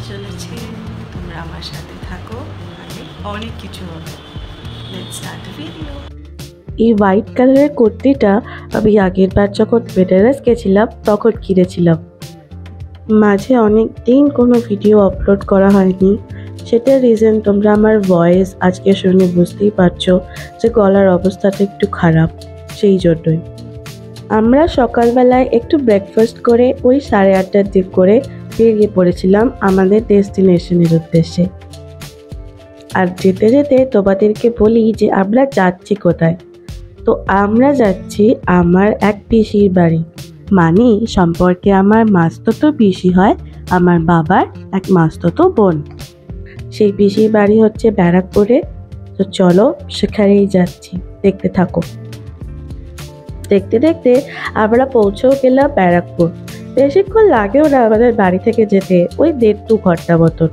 চলেছে, তোমরা আমার সাথে থাকো, আগে অনেক কিছু হবে। Let's start the video. এই হোয়াইট কালারের কুর্তিটা আমি আগের বার যখন বেনারস গেছিলাম তখন কিনেছিলাম। মাঝে অনেক দিন কোনো ভিডিও আপলোড করা হয়নি, সেটার রিজন তোমরা আমার ভয়েস আজকে শুনে বুঝতেই পারছো যে গলার অবস্থাটা একটু খারাপ, সেই জন্যই। আমরা সকালবেলায় একটু ব্রেকফাস্ট করে ওই 8:30টার দিক করে বেরিয়ে পড়েছিলাম আমাদের ডেস্টিনেশনের উদ্দেশ্যে। আর যেতে যেতে তোমাদেরকে বলি যে আমরা যাচ্ছি কোথায়। তো আমরা যাচ্ছি আমার এক পিসির বাড়ি, মানে সম্পর্কে আমার মাসতুতো পিসি হয় আমার বাবার এক মাসতুতো বোন। সেই পিসির বাড়ি হচ্ছে ব্যারাকপুরে। তো চলো সেখানেই যাচ্ছি, দেখতে থাকো। দেখতে দেখতে আমরা পৌঁছেও গেলাম ব্যারাকপুর। বেশিক্ষণ লাগেও না আমাদের বাড়ি থেকে যেতে, ওই 1.5-2 ঘন্টা মতন।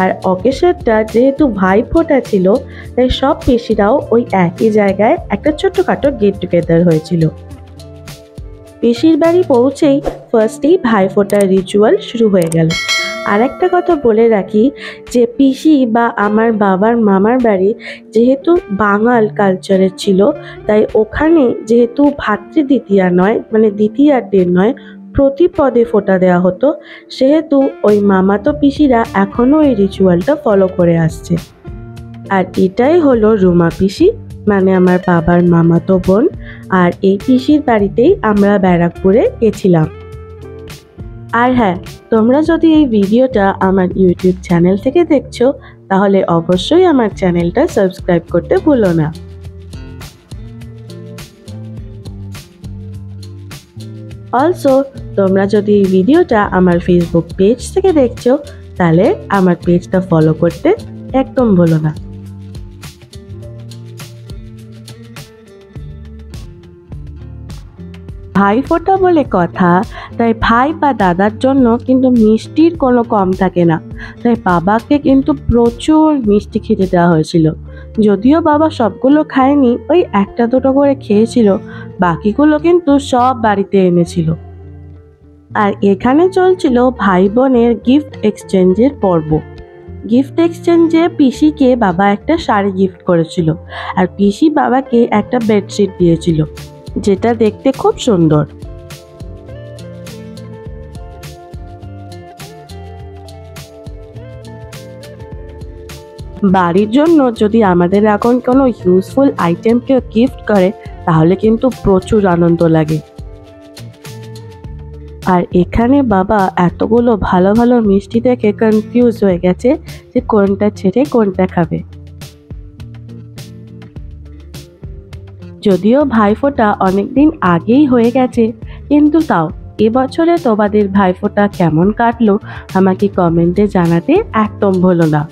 আর অকেশনটা যেহেতু ভাইফোঁটা ছিল, তাই সব পিসিরাও ওই একই জায়গায় একটা ছোট্টখাটো গেট টুগেদার হয়েছিল। পিসির বাড়ি পৌঁছেই ফার্স্টেই ভাইফোঁটার রিচুয়াল শুরু হয়ে গেল। আর একটা কথা বলে রাখি যে পিসি বা আমার বাবার মামার বাড়ি যেহেতু বাঙাল কালচারের ছিল, তাই ওখানে যেহেতু ভাতৃদ্বিতীয়া নয়, মানে দ্বিতীয়ার দিন নয়, প্রতি পদে ফোঁটা দেওয়া হতো, সেহেতু ওই মামাতো পিসিরা এখনও এই রিচুয়ালটা ফলো করে আসছে। আর এটাই হলো রুমা পিসি, মানে আমার বাবার মামাতো বোন। আর এই পিসির বাড়িতেই আমরা ব্যারাকপুরে গেছিলাম। আর হ্যাঁ, তোমরা যদি এই ভিডিওটা আমার ইউটিউব চ্যানেল থেকে দেখছো, তাহলে অবশ্যই আমার চ্যানেলটা সাবস্ক্রাইব করতে ভুলো না। অলসো তোমরা যদি এই ভিডিওটা আমার ফেসবুক পেজ থেকে দেখছো, তাহলে আমার পেজটা ফলো করতে একদম ভুলো না। ভাইফোঁটা বলে কথা, তাই ভাই বা দাদার জন্য কিন্তু মিষ্টির কোনো কম থাকে না। তাই বাবাকে কিন্তু প্রচুর মিষ্টি খেতে দেওয়া হয়েছিল। যদিও বাবা সবগুলো খায়নি, ওই 1-2টো করে খেয়েছিল, বাকিগুলো কিন্তু সব বাড়িতে এনেছিল। আর এখানে চলছিল ভাই বোনের গিফট এক্সচেঞ্জের পর্ব। গিফট এক্সচেঞ্জে পিসিকে বাবা একটা শাড়ি গিফট করেছিল, আর পিসি বাবাকে একটা বেডশিট দিয়েছিল, যেটা দেখতে খুব সুন্দর। বাড়ির জন্য যদি আমাদের এখন কোনো ইউজফুল আইটেম কেউ গিফট করে, তাহলে কিন্তু প্রচুর আনন্দ লাগে। আর এখানে বাবা এতগুলো ভালো ভালো মিষ্টি দেখে কনফিউজ হয়ে গেছে যে কোনটা ছেড়ে কোনটা খাবে। যদিও ভাইফোঁটা অনেকদিন আগেই হয়ে গেছে, কিন্তু তাও এবছরে তোমাদের ভাইফোঁটা কেমন কাটলো আমাকে কমেন্টে জানাতে একদম ভুলো না।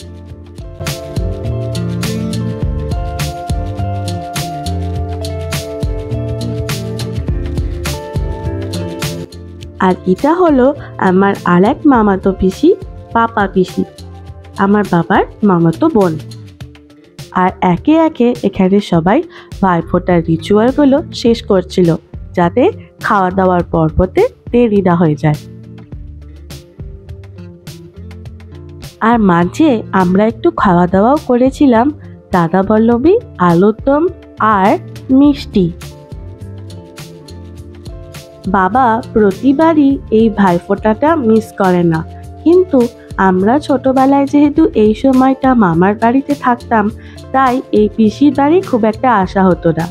আর এটা হলো আমার আরেক মামাতো পিসি, পাপা পিসি, আমার বাবার মামাতো বোন। আর একে একে এখানে সবাই ভাইফোঁটার রিচুয়ালগুলো শেষ করছিল, যাতে খাওয়া দাওয়ার পর্বতে দেরি না হয়ে যায়। আর মাঝে আমরা একটু খাওয়া দাওয়াও করেছিলাম, দাদা বল্লভী, আলুর দম আর মিষ্টি। বাবা প্রতিবারই এই ভাইফোঁটাটা মিস করে না, কিন্তু আমরা ছোটবেলায় যেহেতু এই সময়টা মামার বাড়িতে থাকতাম, তাই এই পিসির বাড়ি খুব একটা আসা হতো না।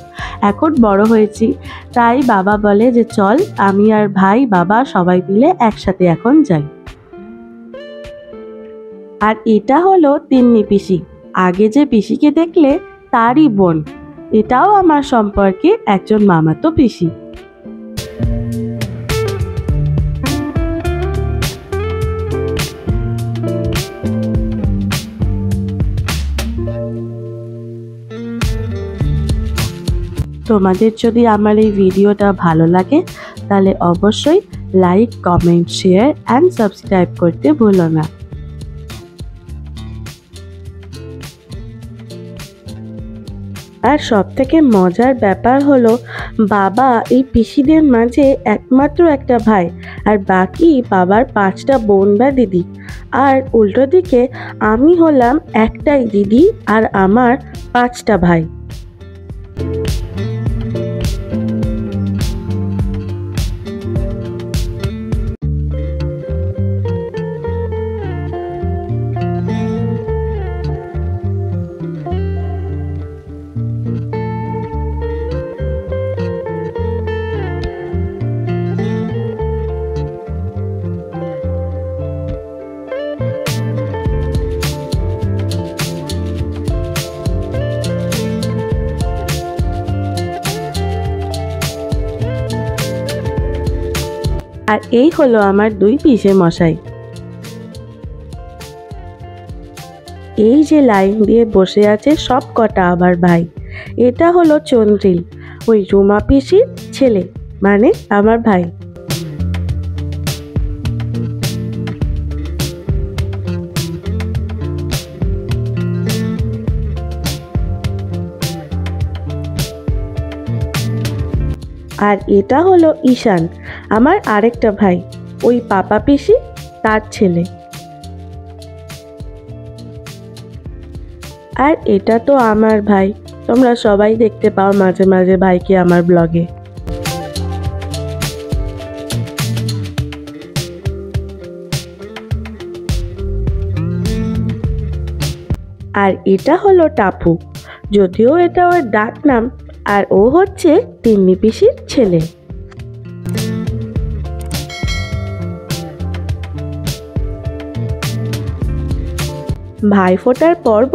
এখন বড় হয়েছি, তাই বাবা বলে যে চল আমি আর ভাই বাবা সবাই মিলে একসাথে এখন যাই। আর এটা হলো তিন্নি পিসি, আগে যে পিসিকে দেখলে তারই বোন। এটাও আমার সম্পর্কে একজন মামাতো পিসি। তোমাদের যদি আমার এই ভিডিওটা ভালো লাগে, তাহলে অবশ্যই like, comment, share and subscribe করতে ভুলো না। আর সব থেকে মজার ব্যাপার হলো, বাবা এই পিসিদের মাঝে একমাত্র একটা ভাই, আর বাকি বাবার 5টা বোন বা দিদি। আর উল্টো দিকে আমি হলাম একটাই দিদি আর আমার 5টা ভাই। আর এই হলো আমার 2 পিসে মশাই। এই যে লাইন দিয়ে বসে আছে সব কটা আবার ভাই, এটা হলো চন্দ্রিল, ওই রুমা পিসির ছেলে, মানে আমার ভাই। আর এটা হলো ঈশান, আমার আরেকটা ভাই, ওই পাপা পিসি তার ছেলে। আর এটা তো আমার ভাই, তোমরা সবাই দেখতে পাও মাঝে মাঝে ভাইকে আমার ব্লগে। আর এটা হলো টাপু, যদিও এটা ওর ডাক নাম, আর ও হচ্ছে তিন্নি পিসির ছেলে। ভাইফোঁটার পর্ব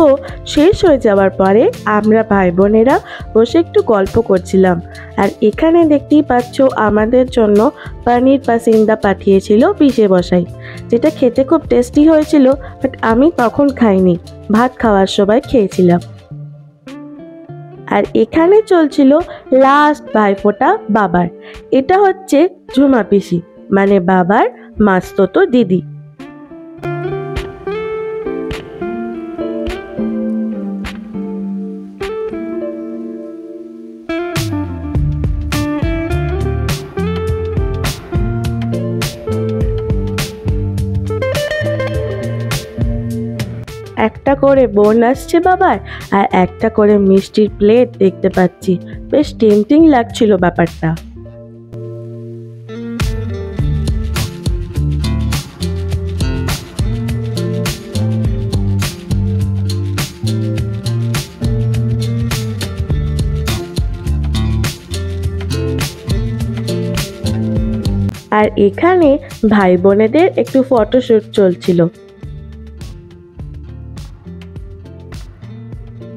শেষ হয়ে যাওয়ার পরে আমরা ভাই বোনেরা বসে একটু গল্প করছিলাম। আর এখানে দেখতেই পাচ্ছ আমাদের জন্য পনির পাসিন্দা পাঠিয়েছিল পিসে বসাই, যেটা খেতে খুব টেস্টি হয়েছিল, বাট আমি তখন খাইনি, ভাত খাওয়ার সময় খেয়েছিলাম। আর এখানে চলছিল লাস্ট ভাইফোঁটা বাবার, এটা হচ্ছে ঝুমা পিসি, মানে বাবার মাসতুতো দিদি। একটা করে বোন আসছে বাবার, আর একটা করে মিষ্টির প্লেট দেখতে পাচ্ছি, বেশ টেম্পটিং লাগছিল ব্যাপারটা। আর এখানে ভাই বোনেদের একটু ফটোশুট চলছিল।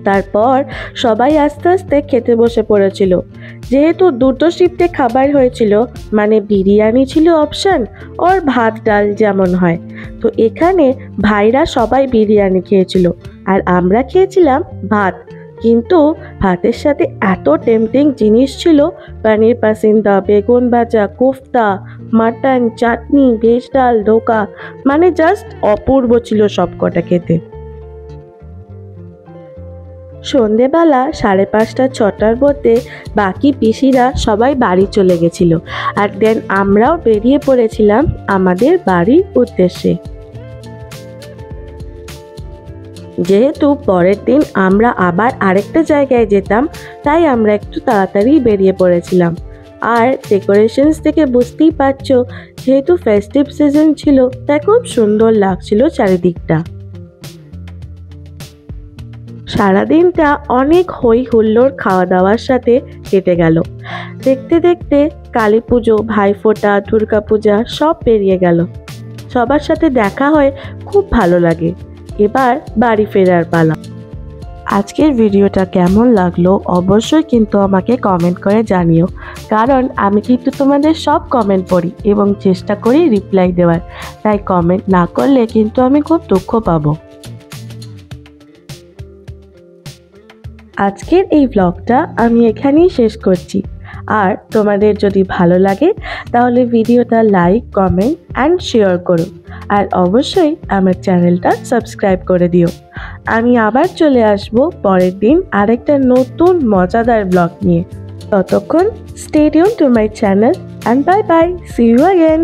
তারপর সবাই আস্তে আস্তে খেতে বসে পড়েছিল। যেহেতু দুটো শিফটে খাবার হয়েছিল, মানে বিরিয়ানি ছিল অপশান, আর ভাত ডাল যেমন হয়, তো এখানে ভাইরা সবাই বিরিয়ানি খেয়েছিল আর আমরা খেয়েছিলাম ভাত। কিন্তু ভাতের সাথে এত টেম্পটিং জিনিস ছিল, পনির পাসিন্দা, বেগুন ভাজা, কোফতা, মাটন, চাটনি, ভেজ ডাল, ধোকা, মানে জাস্ট অপূর্ব ছিল সব কটা খেতে। সন্ধেবেলা 5:30 6টার মধ্যে বাকি পিসিরা সবাই বাড়ি চলে গেছিল, আর দেন আমরাও বেরিয়ে পড়েছিলাম আমাদের বাড়ির উদ্দেশ্যে। যেহেতু পরের দিন আমরা আবার আরেকটা জায়গায় যেতাম, তাই আমরা একটু তাড়াতাড়ি বেরিয়ে পড়েছিলাম। আর ডেকোরেশনস থেকে বুঝতেই পারছো, যেহেতু ফেস্টিভ সিজন ছিল, তাই খুব সুন্দর লাগছিল চারিদিকটা। সারাদিনটা অনেক হই হুল্লোড় খাওয়া দাওয়ার সাথে কেটে গেল। দেখতে দেখতে কালী পুজো, ভাইফোঁটা, দুর্গা পূজা সব পেরিয়ে গেল। সবার সাথে দেখা হয়ে খুব ভালো লাগে। এবার বাড়ি ফেরার পালা। আজকের ভিডিওটা কেমন লাগলো অবশ্যই কিন্তু আমাকে কমেন্ট করে জানিও, কারণ আমি কিন্তু তোমাদের সব কমেন্ট পড়ি এবং চেষ্টা করি রিপ্লাই দেওয়ার, তাই কমেন্ট না করলে কিন্তু আমি খুব দুঃখ পাবো। আজকের এই ব্লগটা আমি এখানেই শেষ করছি। আর তোমাদের যদি ভালো লাগে তাহলে ভিডিওটা লাইক, কমেন্ট অ্যান্ড শেয়ার করো, আর অবশ্যই আমার চ্যানেলটা সাবস্ক্রাইব করে দিও। আমি আবার চলে আসব পরের দিন আরেকটা নতুন মজাদার ব্লগ নিয়ে। ততক্ষণ stay tune to my channel and bye bye, see you again.